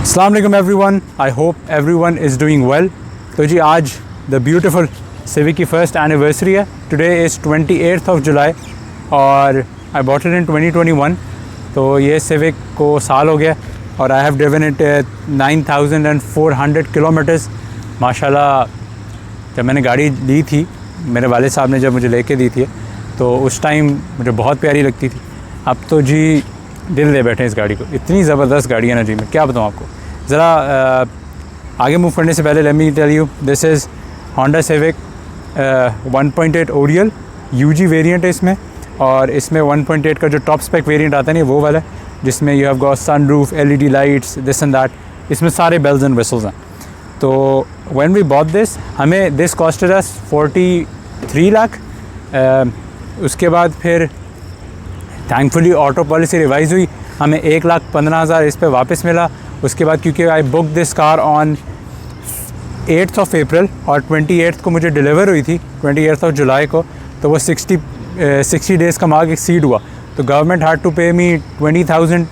अस्सलाम वालेकुम everyone, I hope everyone is doing well. तो जी आज द ब्यूटीफुल सिविक की फ़र्स्ट एनिवर्सरी है। टुडे इज़ 28th of जुलाई और आई बॉट इट इन 2021। तो ये सिविक को साल हो गया और I have driven it 9400 kilometres. माशाल्लाह, जब मैंने गाड़ी ली थी, मेरे वालिद साहब ने जब मुझे लेके दी थी, तो उस टाइम मुझे बहुत प्यारी लगती थी। अब तो जी दिल दे बैठे इस गाड़ी को, इतनी ज़बरदस्त गाड़ी है ना जी, मैं क्या बताऊँ आपको। ज़रा आगे मूव करने से पहले let me tell you, this is Honda Civic 1.8 Oriel UG variant है इसमें। और इसमें 1.8 का जो टॉप स्पेक वेरिएंट आता है ना, वो वाला है जिसमें you have got sunroof, LED lights, this and that. इसमें सारे बेल्स एंड विसल्स हैं। तो व्हेन वी बॉट दिस, हमें दिस कॉस्टेड अस 43 लाख। उसके बाद फिर थैंकफुली ऑटो पॉलिसी रिवाइज़ हुई, हमें 1,15,000 इस पे वापस मिला। उसके बाद क्योंकि I book this car on 8th of April और 28th को मुझे डिलीवर हुई थी, 28th of जुलाई को, तो वो 60 डेज़ का मार्क एक्सीड हुआ। तो गवर्नमेंट हैड टू पे मी 10,000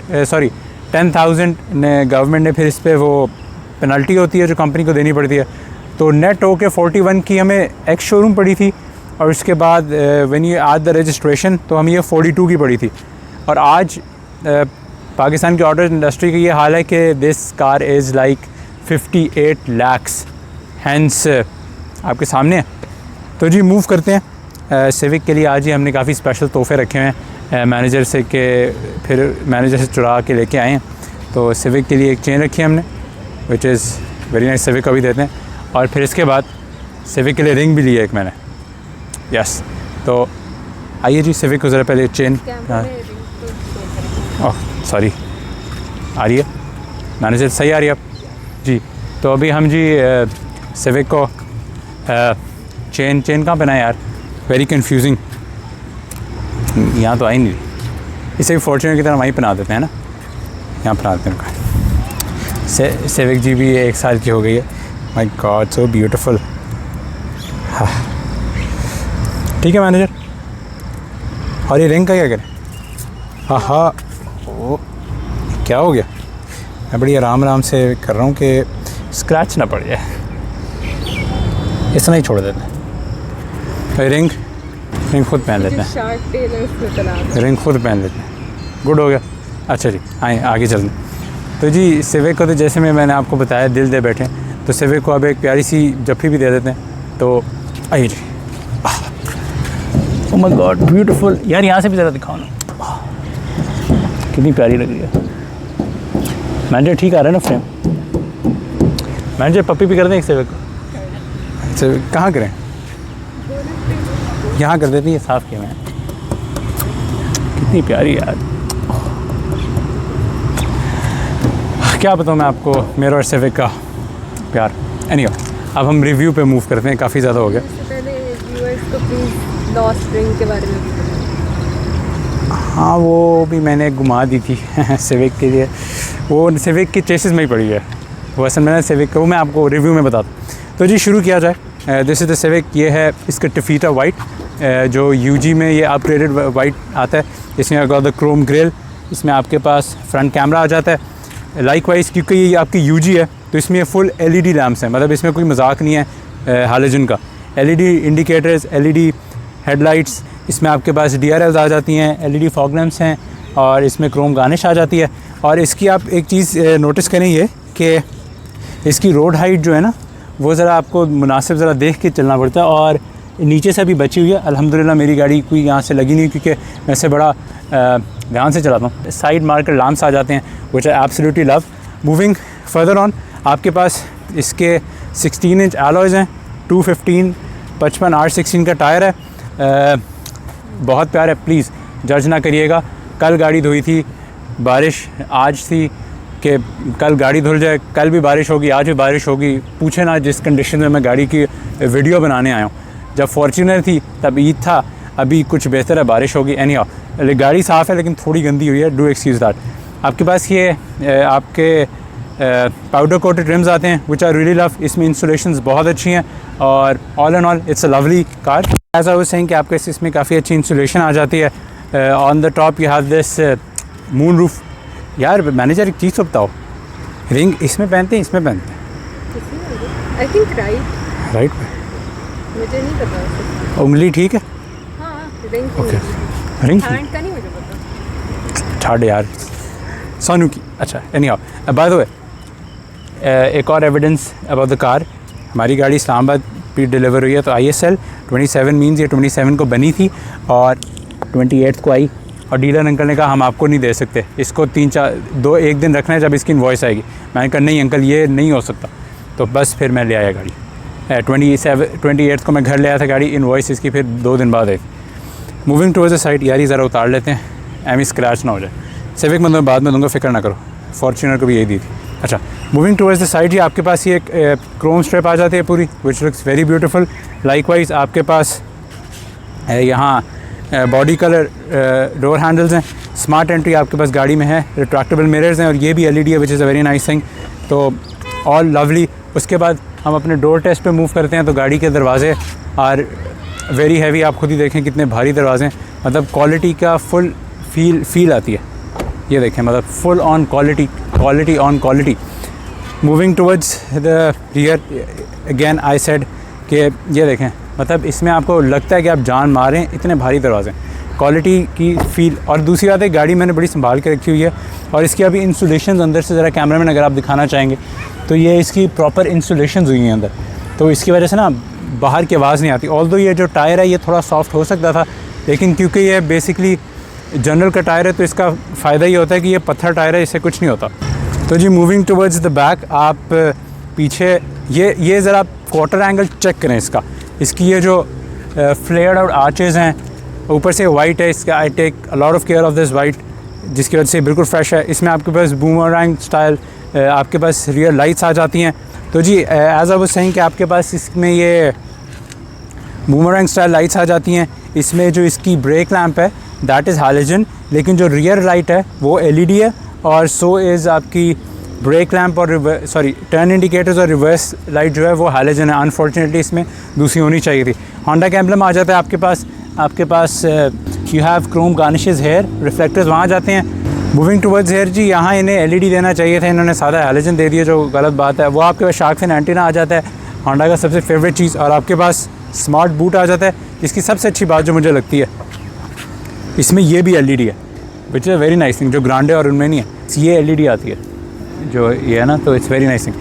ने गवर्नमेंट ने फिर इस पर वो पेनल्टी होती है जो कंपनी को देनी पड़ती है। तो नेट हो के 41 की हमें एक्स शोरूम पड़ी थी और उसके बाद when you add the registration तो हमें ये 42 की पड़ी थी। और आज पाकिस्तान की ऑटो इंडस्ट्री का ये हाल है कि this car is like 58 lakhs, hence आपके सामने है। तो जी मूव करते हैं सिविक के लिए। आज ही हमने काफ़ी स्पेशल तोहफे रखे हुए हैं मैनेजर से, के फिर मैनेजर से चुरा के लेके आए हैं। तो सिविक के लिए एक चेन रखी है हमने, which is very nice. Civic का भी देते हैं। और फिर इसके बाद सिविक के लिए रिंग भी ली है एक मैंने, यस। तो आइए जी, सिविक को ज़रा पहले चेन, ओह सॉरी, आ रही है मैनेजर, सही आ रही है आप जी। तो अभी हम जी सिविक को चेन कहाँ पहना है यार, वेरी कंफ्यूजिंग, यहाँ तो आई नहीं। इसे भी फॉर्च्यूनर की तरह वहीं पहना देते हैं ना, यहाँ पहना देते हैं। सिविक जी भी 1 साल की हो गई है। My God, so beautiful. हाँ ठीक है मैनेजर। और ये रिंग का क्या करें? हाँ ओ, क्या हो गया? मैं बड़ी आराम से कर रहा हूँ कि स्क्रैच ना पड़ जाए, इतना ही छोड़ देते हैं। रिंग खुद पहन लेते हैं, रिंग खुद पहन लेते हैं। गुड हो गया। अच्छा जी, आए आगे चलते हैं। तो जी सिविक को तो जैसे मैंने आपको बताया दिल दे बैठे, तो सिविक को अब एक प्यारी सी जफ्फी भी दे देते हैं। तो आइए जी। ओह माय गॉड, ब्यूटीफुल यार, यहाँ से भी ज़रा दिखाओ ना, कितनी प्यारी लग रही है। मैनेजर ठीक आ रहा है ना फ्रेम? मैनेजर पप्पी भी कर दें एक सिविक को? कहाँ करें? यहाँ कर देते हैं, ये साफ़ किया मैं। कितनी प्यारी यार, क्या बताऊँ मैं आपको मेरा और सिविक का प्यार। एनीवे, अब हम रिव्यू पे मूव करते हैं, काफ़ी ज़्यादा हो गया। पहले व्यूअर्स को प्लीज़ लॉस्ट रिंग के बारे में। हाँ वो भी मैंने घुमा दी थी सिविक के लिए, वो सिविक की चेसिस में ही पड़ी है वो। असल मैंने सिविक का वो मैं आपको रिव्यू में बताता हूँ। तो जी शुरू किया जाए। दिस इज़ द सिविक, ये है इसका टफीटा वाइट, जो यूजी में ये अपग्रेडेड वाइट आता है। इसमें अगर द क्रोम ग्रिल, इसमें आपके पास फ्रंट कैमरा आ जाता है। लाइकवाइज क्योंकि ये आपकी यूजी है तो इसमें फुल एलईडी लैम्प्स हैं, मतलब इसमें कोई मजाक नहीं है हालोजन का। एलईडी इंडिकेटर्स, एलईडी हेडलाइट्स, इसमें आपके पास डीआरएल्स आ जाती हैं, एलईडी फॉग लैम्प्स हैं और इसमें क्रोम गार्निश आ जाती है। और इसकी आप एक चीज़ नोटिस करें ये कि इसकी रोड हाइट जो है ना, वो ज़रा आपको मुनासिब ज़रा देख के चलना पड़ता है। और नीचे से भी बची हुई है अल्हम्दुलिल्लाह, मेरी गाड़ी कोई यहाँ से लगी नहीं क्योंकि मैं से बड़ा ध्यान से चलाता हूँ। साइड मार्कर लैम्प्स आ जाते हैं, which I absolutely love. Moving further on, आपके पास इसके 16 इंच एलॉयज़ हैं, 215 55 R16 का टायर है। बहुत प्यार है, प्लीज़ जज ना करिएगा। कल गाड़ी धोई थी, बारिश आज थी कि कल गाड़ी धुल जाए, कल भी बारिश होगी, आज भी बारिश होगी। पूछे ना जिस कंडीशन में मैं गाड़ी की वीडियो बनाने आया हूँ। जब फॉर्च्यूनर थी तब ईद था, अभी कुछ बेहतर है, बारिश होगी। एनी हाउ गाड़ी साफ़ है लेकिन थोड़ी गंदी हुई है, डू एक्सक्यूज़ दैट। आपके पास ये आपके पाउडर कोटेड रिम्स आते हैं, विच आर रियली लव। इसमें इंसुलेशंस बहुत अच्छी हैं और all and all it's a lovely car. As I was saying कि आपके इसमें काफ़ी अच्छी इंसुलेशन आ जाती है। On the top you have this moon roof. यार मैनेजर एक चीज़ तो बताओ, रिंग इसमें पहनते हैं, इसमें पहनते हैं? I think right. राइट पे मुझे नहीं पता उसका। उंगली ठीक है? हाँ रिंग ओके रिंग हैंड का नहीं मुझे पता। छाड़ यार सोनू की। अच्छा any how by the way एक और एविडेंस अबाउट द कार, हमारी गाड़ी इस्लामाबाद भी डिलीवर हुई है। तो ISL 27 मीन्स ये 27 को बनी थी और 28 को आई, और डीलर अंकल ने कहा हम आपको नहीं दे सकते, इसको 1 दिन रखना है, जब इसकी इनवॉइस आएगी। मैंने कहा नहीं अंकल ये नहीं हो सकता। तो बस फिर मैं ले आया गाड़ी। 28 को मैं घर ले आया था गाड़ी, इनवॉइस इसकी फिर 2 दिन बाद आई। मूविंग टूवर्ड्स द साइड, यार ये ज़रा उतार लेते हैं, एम स्क्रैच ना हो जाए। सिविक मतलब बाद में दूंगा, फिक्र ना करो, फॉर्च्यूनर को भी यही दी थी। अच्छा मूविंग टूवर्ड्स द साइड, जी आपके पास ये एक क्रोम स्ट्रिप आ जाती है पूरी, which looks very beautiful. Likewise आपके पास यहाँ बॉडी कलर डोर हैंडल्स हैं, स्मार्ट एंट्री आपके पास गाड़ी में है, रिट्रैक्टेबल मिरर्स हैं, और ये भी LED है, which is a very nice thing. तो ऑल लवली। उसके बाद हम अपने डोर टेस्ट पे मूव करते हैं, तो गाड़ी के दरवाजे आर वेरी हैवी, आप खुद ही देखें कितने भारी दरवाजे हैं, मतलब क्वालिटी का फुल फील आती है। ये देखें मतलब full on quality on quality. Moving towards the rear, again I said कि ये देखें मतलब इसमें आपको लगता है कि आप जान मारें, इतने भारी दरवाजे, क्वालिटी की फील। और दूसरी बात है गाड़ी मैंने बड़ी संभाल के रखी हुई है, और इसकी अभी इंसुलेशन अंदर से, ज़रा कैमरा मैन अगर आप दिखाना चाहेंगे तो ये इसकी प्रॉपर इंसुलेशन हुई हैं अंदर, तो इसकी वजह से ना बाहर की आवाज़ नहीं आती। ऑल्दो ये जो टायर है ये थोड़ा सॉफ्ट हो सकता था, लेकिन क्योंकि ये बेसिकली जनरल का टायर है तो इसका फ़ायदा ये होता है कि ये पत्थर टायर है, इससे कुछ नहीं होता। तो जी मूविंग टुवर्ड्स द बैक, आप पीछे ये ज़रा क्वार्टर एंगल चेक करें इसकी ये जो फ्लेयर्ड आउट आर्चेज़ हैं, ऊपर से वाइट है इसका, I take a lot of care of this white, जिसकी वजह से बिल्कुल फ्रेश है। इसमें आपके पास बूमरैंग स्टाइल आपके पास रियर लाइट्स आ जाती हैं। तो जी एज आई वाज सेइंग कि आपके पास इसमें ये बूमरैंग स्टाइल लाइट्स आ जाती हैं। इसमें जो इसकी ब्रेक लैंप है दैट इज़ हैलोजन, लेकिन जो रियर लाइट है वो LED है, और सो इज़ आपकी ब्रेक लैंप और टर्न इंडिकेटर्स और रिवर्स लाइट जो है वो हैलोजन है। अनफॉर्चुनेटली इसमें दूसरी होनी चाहिए थी। होंडा का एम्ब्लम आ जाता है आपके पास you have chrome garnishes here, reflectors वहाँ जाते हैं। मूविंग टुवर्ड्स हेयर, जी यहाँ इन्हें LED देना चाहिए था, इन्होंने सादा हैलोजन दे दिया, जो गलत बात है। वो आपके पास शार्क फिन एंटीना आ जाता है, होंडा का सबसे फेवरेट चीज़, और आपके पास स्मार्ट बूट आ जाता है। इसकी सबसे अच्छी बात जो मुझे लगती है इसमें ये भी LED है, which is a very nice thing, जो ग्रांडे और उनमें नहीं है, ये LED आती है जो ये है ना, तो it's very nice thing.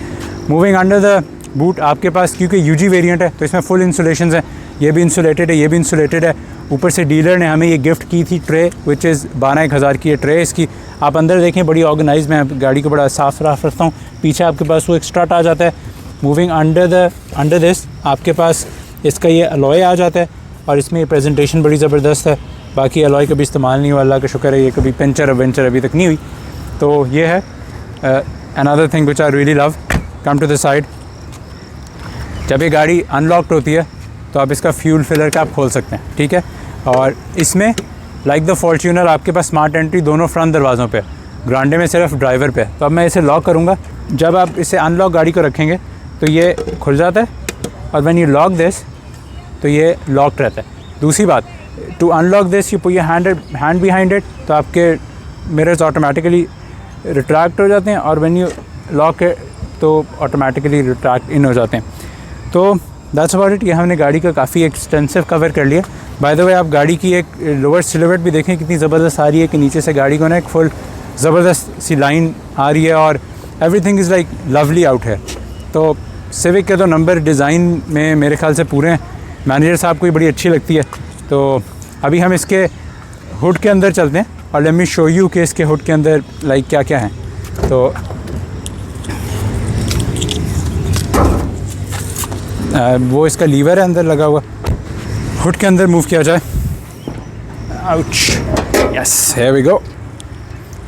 Moving under the boot, आपके पास क्योंकि UG वेरिएंट है तो इसमें फुल इंसुलेशन है, ये भी इंसुलेटेड है, ये भी इंसुलेटेड है। ऊपर से डीलर ने हमें ये गिफ्ट की थी ट्रे, विच इज़ 12-1 हज़ार की है ट्रे इसकी। आप अंदर देखें बड़ी ऑर्गेनाइज, मैं गाड़ी को बड़ा साफ रखता हूँ। पीछे आपके पास वो एक स्ट्रट आ जाता है। मूविंग अंडर दिस, आपके पास इसका ये अलॉय आ जाता है, और इसमें ये प्रेजेंटेशन बड़ी ज़बरदस्त है। बाकी अलॉय कभी इस्तेमाल नहीं हुआ, अल्लाह का शुक्र है, ये कभी पंचर वेंचर अभी तक नहीं हुई। तो ये है another thing which I really love. Come to the side, जब ये गाड़ी अनलॉक्ड होती है तो आप इसका फ्यूल फिलर कैप खोल सकते हैं, ठीक है। और इसमें लाइक द फॉर्च्यूनर आपके पास स्मार्ट एंट्री दोनों फ्रंट दरवाज़ों पे, ग्रांडे में सिर्फ ड्राइवर पे। तो अब मैं इसे लॉक करूँगा, जब आप इसे अनलॉक गाड़ी को रखेंगे तो ये खुल जाता है, और व्हेन यू लॉक दिस तो ये लॉक्ड रहता है। दूसरी बात, to unlock this you put your hand behind it, तो आपके मिरर्स ऑटोमेटिकली रिट्रैक्ट हो जाते हैं, और व्हेन यू लॉक इट तो ऑटोमेटिकली रिट्रैक्ट इन हो जाते हैं। तो दैट्स अबाउट इट। ये हमने गाड़ी का काफ़ी एक्सटेंसिव कवर कर लिया। बाय द वे आप गाड़ी की एक लोअर सिलुएट भी देखें कितनी ज़बरदस्त आ रही है, कि नीचे से गाड़ी को ना एक फुल ज़बरदस्त सी लाइन आ रही है, और everything is like lovely out है। तो सिविक के तो नंबर डिज़ाइन में मेरे ख्याल से पूरे हैं। मैनेजर साहब को भी बड़ी अच्छी लगती है। तो अभी हम इसके हुड के अंदर चलते हैं, और लेट मी शो यू कि इसके हुड के अंदर लाइक क्या क्या है। तो वो इसका लीवर है अंदर लगा हुआ, हुड के अंदर मूव किया जाए। Ouch, yes, here we go.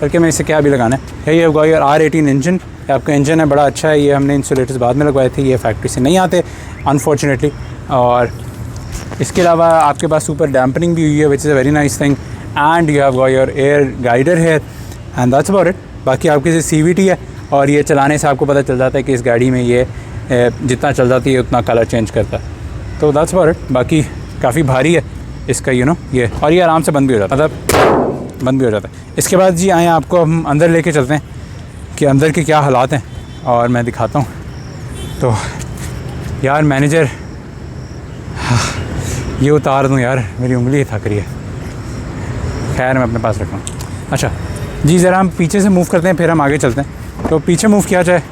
बल्कि मैं इसे क्या भी लगाना है, ये होगा यार R18 इंजन, आपका इंजन है, बड़ा अच्छा है। ये हमने इंसुलेटर्स बाद में लगवाए थे, ये फैक्ट्री से नहीं आते अनफॉर्चुनेटली। और इसके अलावा आपके पास ऊपर डैम्पनिंग भी हुई है, which is a very nice thing, and you have got your air guider here, and that's about it. बाकी आपके से CVT है, और ये चलाने से आपको पता चल जाता है कि इस गाड़ी में ये जितना चल जाती है उतना कलर चेंज करता है। तो दैट्स अबाउट इट। बाकी काफ़ी भारी है इसका ये, और ये आराम से बंद भी हो जाता है, मतलब बंद भी हो जाता है। इसके बाद जी आए आपको हम अंदर लेके चलते हैं कि अंदर के क्या हालात हैं और मैं दिखाता हूँ। तो यार मैनेजर, ये उतार दूँ यार, मेरी उंगली थक रही है। खैर मैं अपने पास रखूँ। अच्छा जी, ज़रा हम पीछे से मूव करते हैं, फिर हम आगे चलते हैं। तो पीछे मूव किया जाए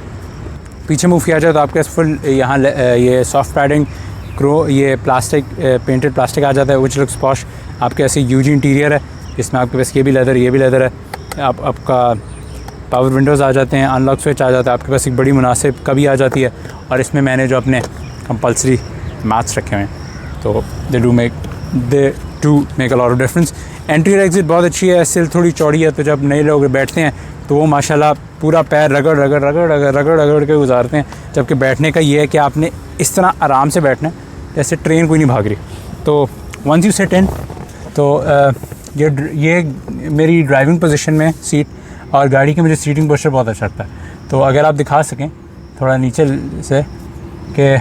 तो आपके पास फुल यहाँ ये सॉफ्ट पैडिंग ये प्लास्टिक पेंटेड प्लास्टिक आ जाता है, विच लुक्स पॉश। आपके ऐसे यूजी इंटीरियर है, इसमें आपके पास ये भी लेदर है। आपका पावर विंडोज़ आ जाते हैं, अनलॉक स्विच आ जाता है, आपके पास एक बड़ी मुनासिब कभी आ जाती है। और इसमें मैंने जो अपने कंपल्सरी मैथ्स रखे हुए हैं, तो they do make a lot of difference. Entry और एग्ज़िट बहुत अच्छी है, सिल थोड़ी चौड़ी है, तो जब नए लोग बैठते हैं तो वो माशाल्लाह पूरा पैर रगड़ के गुजारते हैं। जबकि बैठने का ये है कि आपने इस तरह आराम से बैठना है जैसे ट्रेन कोई नहीं भाग रही। तो वंस यू सिट इन, तो ये मेरी ड्राइविंग पोजीशन में सीट, और गाड़ी की मुझे सीटिंग पोस्चर बहुत अच्छा लगता है। तो अगर आप दिखा सकें थोड़ा नीचे से कि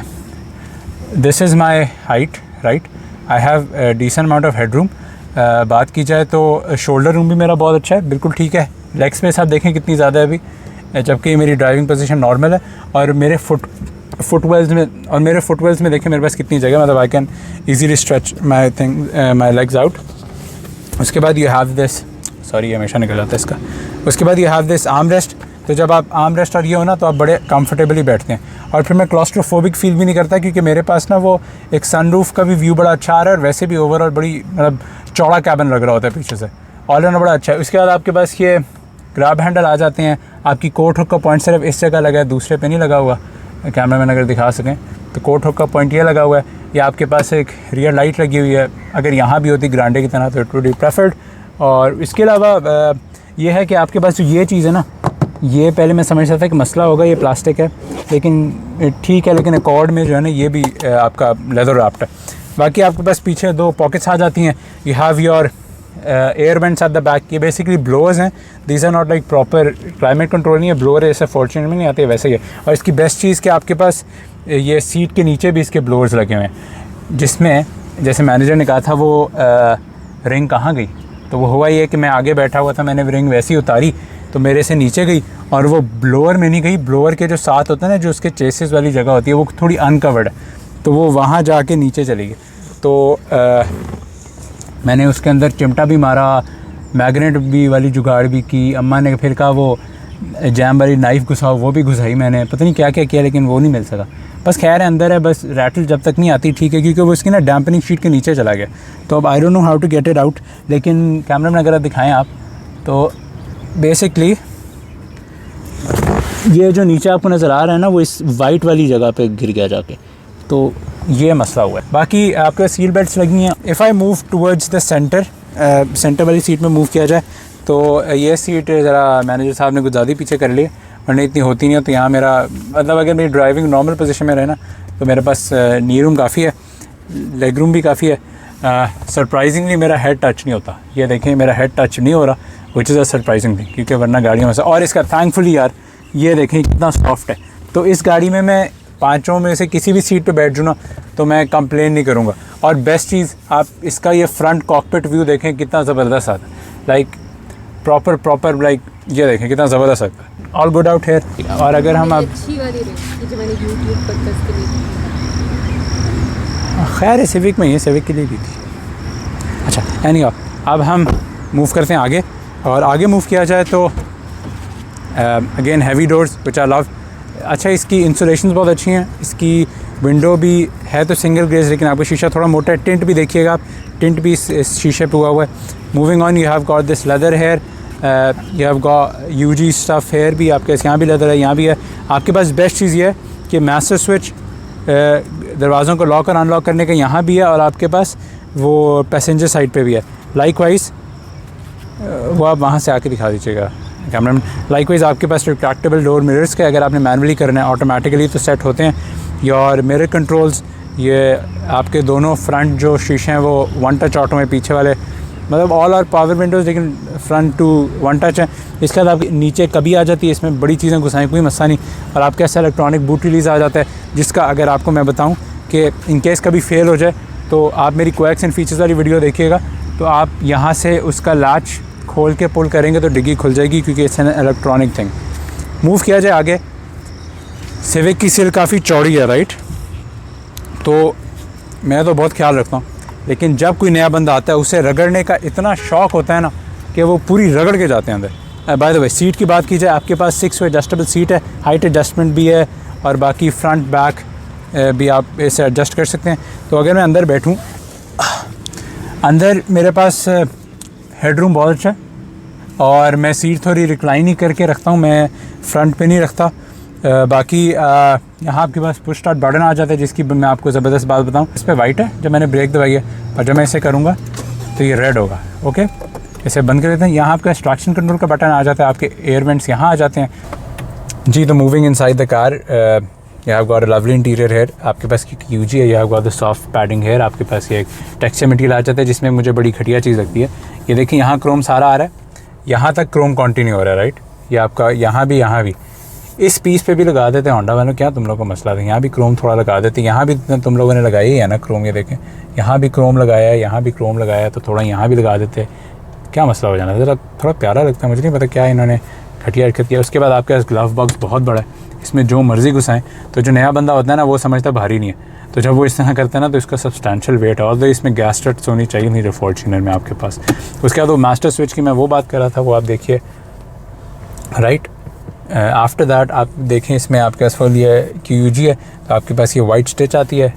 this is my height, right, I have decent amount of head room. बात की जाए तो शोल्डर रूम भी मेरा बहुत अच्छा है, बिल्कुल ठीक है। लेग स्पेस आप देखें कितनी ज़्यादा है अभी, जबकि मेरी ड्राइविंग पोजीशन नॉर्मल है। और मेरे फुटवेल्स में देखें मेरे पास कितनी जगह, मतलब I can easily stretch my legs out. उसके बाद यू हैव दिस, सॉरी हमेशा निकल जाता है इसका। उसके बाद you have this arm rest. तो जब आप आर्म रेस्ट और ये हो ना, तो आप बड़े कंफर्टेबली बैठते हैं। और फिर मैं क्लॉस्ट्रोफोबिक फील भी नहीं करता, क्योंकि मेरे पास ना वो एक सनरूफ का भी व्यू बड़ा अच्छा आ रहा है, और वैसे भी ओवरऑल बड़ी मतलब चौड़ा कैबिन लग रहा होता है पीछे से, ऑल इन बड़ा अच्छा है। उसके बाद आपके पास ये ग्रैब हैंडल आ जाते हैं। आपकी कोट हुक का पॉइंट सिर्फ इस जगह लगा है, दूसरे पे नहीं लगा हुआ। कैमरा मैन अगर दिखा सकें तो कोट हुक का पॉइंट ये लगा हुआ है। या आपके पास एक रियर लाइट लगी हुई है, अगर यहाँ भी होती ग्रांडे की तरह तो इट वुड बी प्रेफर्ड। और इसके अलावा ये है कि आपके पास जो ये चीज़ है ना, ये पहले मैं समझता था कि मसला होगा, ये प्लास्टिक है, लेकिन ठीक है। लेकिन अकॉर्ड में जो है ना, ये भी आपका लेदर रैप्ड है। बाकी आपके पास पीछे 2 पॉकेट्स आ जाती हैं। You have your air vents at the back. ये बेसिकली ब्लोअर्स हैं, these are not like proper climate control नहीं है, ब्लोअर है, ऐसे फॉर्चुनेट में नहीं आते, वैसे ही है। और इसकी बेस्ट चीज़ कि आपके पास ये सीट के नीचे भी इसके ब्लोअर्स लगे हुए हैं, जिसमें जैसे मैनेजर ने कहा था वो रिंग कहाँ गई, तो वो हुआ ये कि मैं आगे बैठा हुआ था, मैंने रिंग वैसे ही उतारी तो मेरे से नीचे गई, और वो ब्लोअर में नहीं गई, ब्लोअर के जो साथ होता है ना, जो उसके चेसिस वाली जगह होती है, वो थोड़ी अनकवर्ड है, तो वो वहाँ जाके नीचे चली गई। तो मैंने उसके अंदर चिमटा भी मारा, मैग्नेट भी वाली जुगाड़ भी की। अम्मा ने फिर कहा वो जैम वाली नाइफ़ घुसाओ, वो भी घुसाई मैंने, पता नहीं क्या क्या किया, लेकिन वो नहीं मिल सका। बस खैर अंदर है, बस रैटल जब तक नहीं आती ठीक है, क्योंकि वो इसकी ना डैम्पनिंग शीट के नीचे चला गया। तो अब I don't know how to get it out, लेकिन कैमरा में अगर दिखाएं आप, तो बेसिकली ये जो नीचे आपको नज़र आ रहा है ना, वो इस वाइट वाली जगह पे गिर गया जाके, तो ये मसला हुआ है। बाकी आपके सीट बेल्ट्स लगी हैं। If I move towards the centre वाली सीट में मूव किया जाए, तो ये सीट ज़रा मैनेजर साहब ने कुछ ज़्यादा पीछे कर ली, वरना इतनी होती नहीं है। तो यहाँ मेरा मतलब अगर मेरी ड्राइविंग नॉर्मल पोजीशन में रहे ना, तो मेरे पास नी रूम काफ़ी है, लेग रूम भी काफ़ी है। सरप्राइजिंगली मेरा हेड टच नहीं होता, ये देखें मेरा हेड टच नहीं हो रहा, विच इज़ अ सरप्राइजिंग थिंग, क्योंकि वरना गाड़ियों में से। और इसका थैंकफुली यार ये देखें कितना सॉफ्ट है। तो इस गाड़ी में मैं 5 में से किसी भी सीट पे बैठ जाऊँ ना, तो मैं कंप्लेन नहीं करूँगा। और बेस्ट चीज़ आप इसका ये फ्रंट कॉकपिट व्यू देखें कितना ज़बरदस्त आता है, लाइक प्रॉपर लाइक ये देखें कितना ज़बरदस्त आता है। All good out here. और अगर हम अब अच्छी वाली रही जो मैंने यूट्यूब पर के लिए खैर सिविक में ही सिविक के लिए दी थी। अच्छा एनी अब हम मूव करते हैं आगे, और आगे मूव किया जाए तो again heavy doors which I love. अच्छा इसकी इंसुलेशन बहुत अच्छी हैं, इसकी विंडो भी है तो सिंगल ग्लेज, लेकिन आपका शीशा थोड़ा मोटा है। टिंट भी देखिएगा आप, टिंट भी इस शीशे पे हुआ है। Moving on, you have got this leather here, you have got UG stuff here भी आपके यहाँ भी लेदर है, यहाँ भी है। आपके पास बेस्ट चीज़ ये है कि मास्टर स्विच दरवाज़ों को लॉक और अनलॉक करने का यहाँ भी है, और आपके पास वो पैसेंजर साइड पे भी है। लाइकवाइज वो आप वहाँ से आके दिखा दीजिएगा कैमरा में। लाइकवाइज आपके पास रिट्रैक्टेबल डोर मिरर्स के, अगर आपने मैनुअली करना है ऑटोमेटिकली तो सेट होते हैं। और मिरर कंट्रोल्स, ये आपके दोनों फ्रंट जो शीशे हैं वो 1 टच ऑटो में, पीछे वाले मतलब ऑल आर पावर विंडोज़, लेकिन फ्रंट टू 1 टच है। इसके बाद आपकी नीचे कभी आ जाती है, इसमें बड़ी चीज़ें घुसाएँ कोई मसला नहीं। और आपके ऐसा इलेक्ट्रॉनिक बूट रिलीज़ आ जाता है, जिसका अगर आपको मैं बताऊँ कि इन केस कभी फेल हो जाए, तो आप मेरी क्वैक्स एंड फीचर्स वाली वीडियो देखिएगा, तो आप यहाँ से उसका लैच खोल के पुल करेंगे तो डिग्गी खुल जाएगी, क्योंकि it's an electronic thing. Move किया जाए आगे, सिविक की सिल काफ़ी चौड़ी है राइट, तो मैं तो बहुत ख्याल रखता हूँ, लेकिन जब कोई नया बंदा आता है उसे रगड़ने का इतना शौक़ होता है ना कि वो पूरी रगड़ के जाते हैं अंदर। बाय द वे सीट की बात की जाए, आपके पास 6 वे एडजस्टेबल सीट है, हाइट एडजस्टमेंट भी है और बाकी फ्रंट बैक भी आप इसे एडजस्ट कर सकते हैं। तो अगर मैं अंदर बैठूँ, अंदर मेरे पास हेडरूम बहुत अच्छा है और मैं सीट थोड़ी रिक्लाइन ही करके रखता हूँ, मैं फ्रंट पे नहीं रखता। बाकी यहाँ आपके पास पुश स्टार्ट बटन आ जाता है, जिसकी मैं आपको ज़बरदस्त बात बताऊँ, इस पर वाइट है जब मैंने ब्रेक दबाई है, और जब मैं इसे करूँगा तो ये रेड होगा। ओके, इसे बंद कर देते हैं। यहाँ आपका ट्रैक्शन कंट्रोल का बटन आ जाता है, आपके एयर वेंट्स यहाँ आ जाते हैं जी। तो moving inside the car, you have got a lovely interior here, आपके पास यूजी है, you have got the soft padding here, आपके पास ये एक टेक्सचर मटेरियल आ जाता है जिसमें मुझे बड़ी घटिया चीज़ लगती है। ये देखिए यहाँ क्रोम सारा आ रहा है, यहाँ तक क्रोम कंटिन्यू हो रहा है राइट, ये आपका यहाँ भी इस पीस पे भी लगा देते हैं होंडा वालों, क्या तुम लोगों को मसला था, यहाँ भी क्रोम थोड़ा लगा देते हैं, यहाँ भी तुम लोगों ने लगाई है ना क्रोम, ये देखें यहाँ भी क्रोम लगाया है, यहाँ भी क्रोम लगाया है, तो थोड़ा यहाँ भी लगा देते, क्या मसला हो जाना, ज़रा थोड़ा प्यारा लगता है, मुझे नहीं पता क्या इन्होंने घटिया हरकत किया। उसके बाद आपके पास ग्लव बॉक्स बहुत बड़ा है, इसमें जो मर्ज़ी घुसाएं, तो जो नया बंदा होता है ना वो समझता भारी नहीं है, तो जब वो इस तरह करता है ना तो इसका सब्सटैंशियल वेट है, और इसमें गैस स्ट्रट्स होनी चाहिए नहीं फॉर्च्यूनर में आपके पास। उसके बाद वो मास्टर स्विच की मैं वो बात कर रहा था, वो आप देखिए राइट। आफ्टर दैट आप देखें इसमें आपके पास फुल ये QUG है, तो आपके पास ये वाइट स्टिच आती है,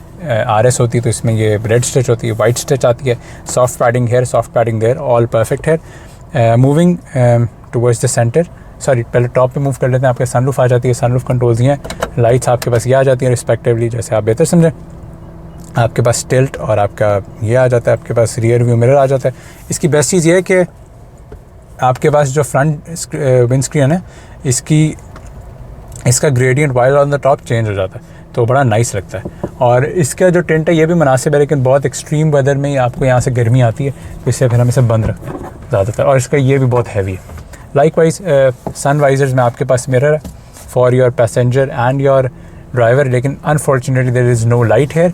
RS होती है तो इसमें ये रेड स्टिच होती है, वाइट स्टिच आती है, soft padding here, soft padding there, all perfect here. Moving towards the centre, sorry पहले टॉप पे मूव कर लेते हैं, आपके सनरूफ आ जाती है, सनरूफ कंट्रोल्स ये हैं, लाइट्स आपके पास ये आ जाती हैं रिस्पेक्टिवली, जैसे आप बेहतर समझें। आपके पास टिल्ट और आपका ये आ जाता है, आपके पास रियर व्यू मिरर आ जाता है। इसकी बेस्ट चीज़ ये है कि आपके पास जो फ्रंट विंड स्क्रीन है इसका gradient while on the top change हो जाता है, तो बड़ा नाइस लगता है। और इसका जो टेंट है ये भी मुनासिब है, लेकिन बहुत एक्सट्रीम वेदर में आपको यहाँ से गर्मी आती है, तो इससे फिर हम इसे बंद रखते हैं ज़्यादातर, और इसका ये भी बहुत हैवी है। लाइकवाइज सन वाइजर्स में आपके पास मिरर है for your passenger and your driver, लेकिन unfortunately there is no light here.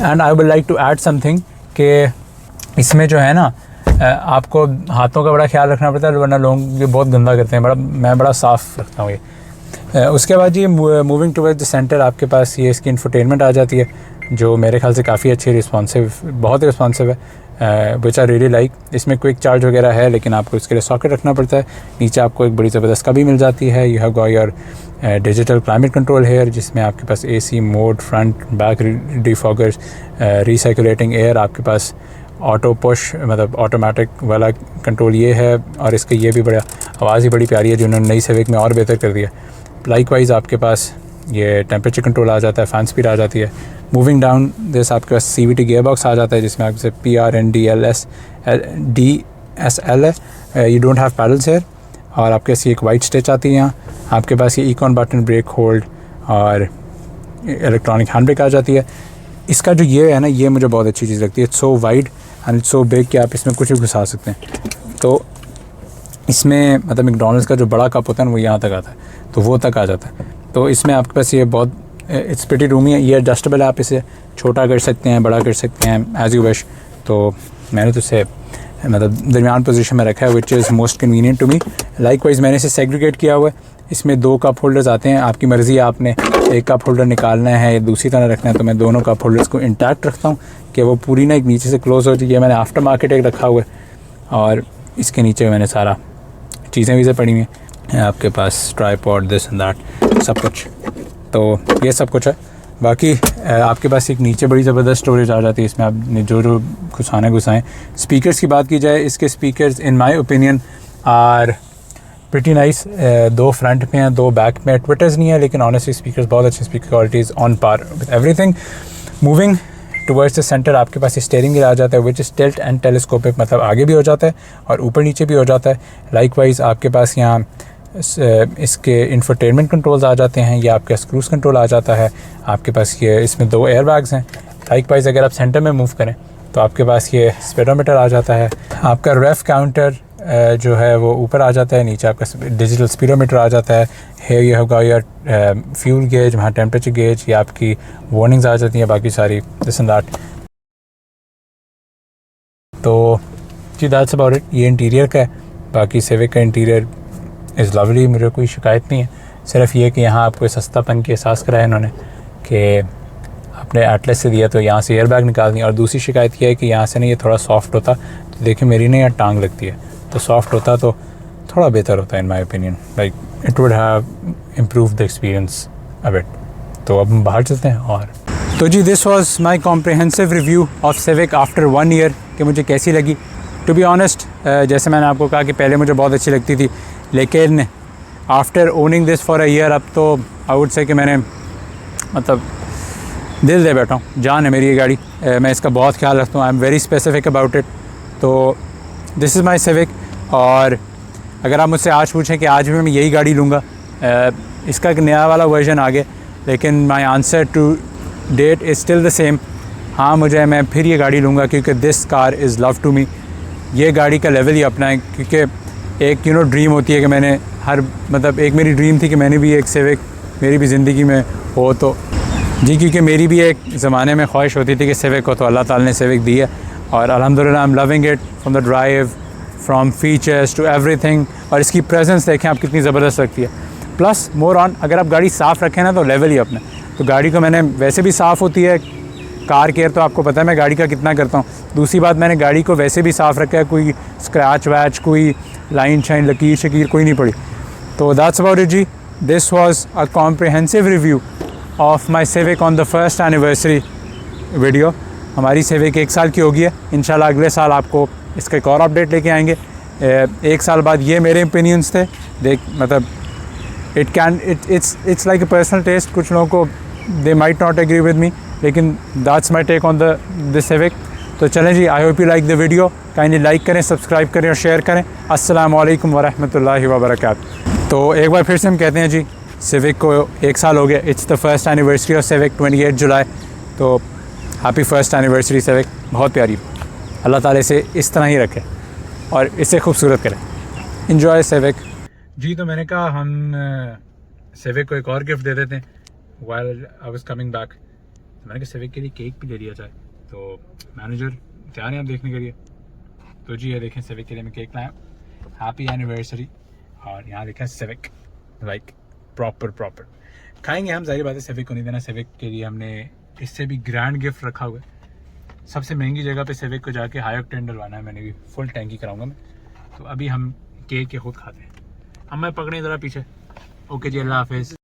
And I would like to add something कि इसमें जो है ना आपको हाथों का बड़ा ख्याल रखना पड़ता है, वरना लोग ये बहुत गंदा करते हैं, मैं बड़ा साफ़ रखता हूँ ये। उसके बाद ये मूविंग टुवर्ड्स द सेंटर, आपके पास ये इसकी इंफोटेनमेंट आ जाती है, जो मेरे ख्याल से काफ़ी अच्छी रिस्पॉन्सिव, बहुत रिस्पॉन्सिव है, विच आई रियली लाइक। इसमें क्विक चार्ज वगैरह है, लेकिन आपको इसके लिए सॉकेट रखना पड़ता है। नीचे आपको एक बड़ी ज़बरदस्त का भी मिल जाती है, you have got your digital climate control here, जिसमें आपके पास AC mode, front back defoggers, recirculating air, आपके पास ऑटो पुश मतलब ऑटोमेटिक वाला कंट्रोल ये है, और इसका ये भी बड़ा आवाज़ ही बड़ी प्यारी है जो उन्होंने नई सिविक में और बेहतर कर दिया। लाइकवाइज आपके पास ये टेम्परेचर कंट्रोल आ जाता है, फ़ैन स्पीड आ जाती है। मूविंग डाउन दिस आपके पास CVT गियर बॉक्स आ जाता है, जिसमें आपसे PRNDSL है, you don't have paddles here, और आपके पास एक वाइट स्टिच आती है। यहाँ आपके पास ये इकॉन बटन, ब्रेक होल्ड और इलेक्ट्रॉनिक हैंड ब्रेक आ जाती है। इसका जो ये है ना, ये मुझे बहुत अच्छी चीज़ लगती है, it's so wide and it's so big कि आप इसमें कुछ भी घुसा सकते हैं। तो इसमें मतलब मैकडॉनल्ड्स का जो बड़ा कप होता है ना वो यहाँ तक आता है, तो वो तक आ जाता है। तो इसमें आपके पास ये बहुत इट्स प्रीटी रूमी है, ये एडजस्टेबल है, आप इसे छोटा कर सकते हैं, बड़ा कर सकते हैं एज यू विश। तो मैंने तो इसे मतलब दरमियान पोजीशन में रखा है, which is most convenient to me. Likewise मैंने इसे सेग्रीगेट किया हुआ है, इसमें 2 कप होल्डर्स आते हैं, आपकी मर्ज़ी है, आपने एक कप होल्डर निकालना है या दूसरी तरह रखना है, तो मैं दोनों कप होल्डर्स को इंटैक्ट रखता हूँ कि वो पूरी ना एक नीचे से क्लोज़ हो जाए। मैंने आफ्टर मार्केट एक रखा हुआ है, और इसके नीचे मैंने सारा चीज़ें वीज़ें पड़ी हुई हैं, आपके पास ट्राईपॉड, दिस एंड दैट सब कुछ, तो ये सब कुछ है। बाकी आपके पास एक नीचे बड़ी ज़बरदस्त स्टोरेज आ जाती है, इसमें आपने जो घुसाएँ। स्पीकर्स की बात की जाए, इसके speakers in my opinion are pretty nice, 2 front में हैं, 2 बैक में, ट्विटर्स नहीं है, लेकिन ऑनेस्टली स्पीकर्स बहुत अच्छे speaker qualities on par with everything. Moving towards the centre, आपके पास स्टीयरिंग व्हील आ जाता है, which is tilt and telescopic, मतलब आगे भी हो जाता है और ऊपर नीचे भी हो जाता है। लाइकवाइज आपके पास यहाँ इसके इंफोटेनमेंट कंट्रोल्स आ जाते हैं, या आपका क्रूज़ कंट्रोल आ जाता है। आपके पास ये इसमें 2 एयर बैग्स हैं। लाइकवाइज अगर आप सेंटर में मूव करें तो आपके पास ये स्पीडोमीटर आ जाता है, आपका रेफ काउंटर जो है वो ऊपर आ जाता है, नीचे आपका डिजिटल स्पीडोमीटर आ जाता है। Here you have got your fuel gauge, वहाँ टेम्परेचर गेज, ये आपकी वार्निंग्स आ जाती हैं, बाकी सारी दिस एंड दैट। तो जी दैट्स अबाउट इट। ये इंटीरियर का है, बाकी सिविक का इंटीरियर इज़ लवली, मुझे कोई शिकायत नहीं है। सिर्फ ये कि यहाँ आपको सस्तापन के एहसास कराया इन्होंने कि अपने एटलस से दिया तो यहाँ से एयर बैग निकाल दिया। और दूसरी शिकायत ये है कि यहाँ से ना ये थोड़ा सॉफ्ट होता, तो देखिए मेरी ना यहाँ टांग लगती है, तो सॉफ्ट होता तो थोड़ा बेहतर होता है in my opinion, like it would have improve the experience a bit. तो अब हम बाहर चलते हैं। और तो जी this was my comprehensive review of Civic after 1 year कि मुझे कैसी लगी। टू बी ऑनेस्ट, जैसे मैंने आपको कहा कि पहले मुझे बहुत अच्छी लगती थी, लेकिन after owning this for a year अब तो आई वुड से कि मैंने मतलब दिल दे बैठा हूँ। जान है मेरी ये गाड़ी, मैं इसका बहुत ख्याल रखता हूँ। I am very specific about it. तो दिस इज़ माई सिविक। और अगर आप मुझसे आज पूछें कि आज भी मैं यही गाड़ी लूँगा, इसका एक नया वाला वर्जन आ गया, लेकिन my answer to date is still the same. हाँ, मैं फिर ये गाड़ी लूँगा क्योंकि this car is love to me. ये गाड़ी का लेवल ही अपना है, क्योंकि एक ड्रीम होती है कि मैंने एक मेरी ड्रीम थी कि मैंने भी एक सिविक मेरी भी ज़िंदगी में हो। तो जी, क्योंकि मेरी भी एक ज़माने में ख्वाहिश होती थी कि सिविक हो, तो अल्लाह ताला ने सिविक दी है। और अल्हम्दुलिल्लाह I am loving it from the drive, from features to everything. और इसकी प्रेजेंस देखें आप कितनी ज़बरदस्त लगती है। प्लस मोर ऑन, अगर आप गाड़ी साफ़ रखें ना तो लेवल ही अपना। तो गाड़ी को मैंने वैसे भी साफ़ होती है, कार केयर तो आपको पता है मैं गाड़ी का कितना करता हूँ। दूसरी बात, मैंने गाड़ी को वैसे भी साफ़ रखा है, कोई स्क्रैच वैच, कोई लाइन शाइन, लकीर शकीर कोई नहीं पड़ी। तो दैट्स अबाउट इट जी। This was a comprehensive review of my Civic on the first anniversary video. हमारी सिविक 1 साल की होगी है। इंशाल्लाह अगले साल आपको इसका एक और अपडेट लेके आएंगे। 1 साल बाद ये मेरे ओपिनियंस थे। It's like a personal taste. कुछ लोगों को they might not agree with me, लेकिन that's my take on the Civic. तो चलें जी, I hope you like the video. Kindly like करें, सब्सक्राइब करें और शेयर करें। अस्सलामु अलैकुम वरहमतुल्लाहि वबरकातुहू। तो एक बार फिर से हम कहते हैं जी, सिविक को 1 साल हो गया। It's the first anniversary of civic, 28 जुलाई। तो हैप्पी फर्स्ट एनिवर्सरी सिविक। बहुत प्यारी, अल्लाह ताला इसे इस तरह ही रखे और इसे खूबसूरत करे। इन्जॉय सिविक जी। तो मैंने कहा हम सिविक को एक और गिफ्ट दे देते हैं। While I was coming back, मैंने कहा सिविक के लिए केक भी ले लिया जाए। तो मैनेजर तैयार हैं आप देखने के लिए। तो जी ये देखें, सिविक के लिए मैं केक लाया, हैप्पी एनिवर्सरी। और यहाँ लिखा है सिविक, लाइक प्रॉपर खाएंगे हम। जाहिर बात है सिविक को नहीं देना। सिविक के लिए हमने इससे भी ग्रैंड गिफ्ट रखा हुआ है। सबसे महंगी जगह पे सिविक को जाके हाई ऑक्टेन डलवाना है। मैंने भी फुल टैंकी कराऊंगा मैं। तो अभी हम केक के खुद खाते हैं। हम मैं पकड़े ज़रा पीछे। ओके जी, अल्लाह हाफिज़।